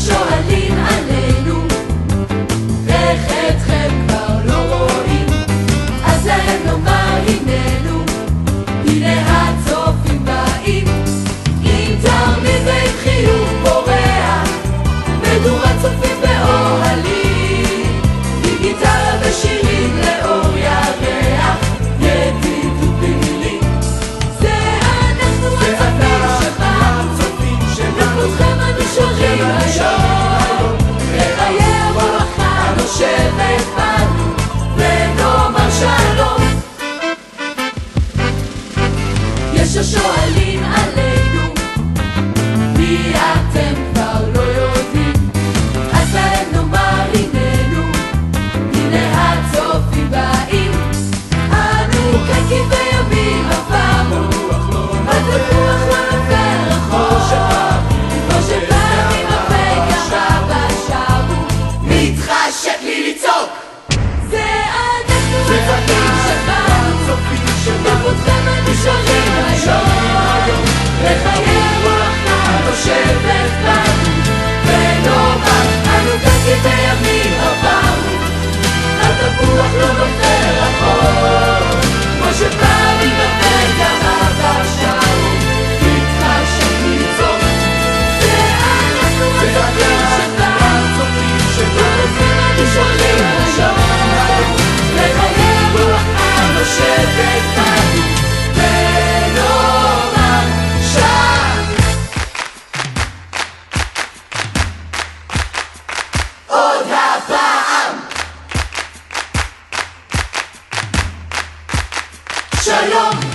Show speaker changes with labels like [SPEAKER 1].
[SPEAKER 1] שואלים עלינו, איך אתכם כבר לא רואים, אז להם נאמר הננו, הנה הצופים באים, עם תרמיל ועם חיוך פורח, מדורת צופים באוהלים, עם גיטרה ושירים לאור ירח, ידידות במילים. זה אנחנו הצופים שבאנו, לכולכם אנו שרים היום, לחיי הרוח הנושבת בנו, ונאמר שלום. יש השואלים עלינו, מי אתם כבר לא יודעים, אז להם נאמר הננו, הנה הצופים באים, אנו כאן כבימים עברנו, התפוח לא נופל רחוק, כמו שבאמים הפק הרבה שרו, מתחשק לי לצעוק. זה אנחנו הצופים שבאנו, לכולכם אנו שרים היום, לחיי רוח הנושבת בנו, ונאמר אנו כאן כבימים עברנו, התפוח לא נופל רחוק, כמו שבאמים הפק הרבה שרו, מתחשק לי לצעוק. זה אנחנו הצופים שבאנו, לכולכם אנו שרים היום, לחיי רוח הנושבת בנו, ונאמר שלום. עוד הפעם שלום.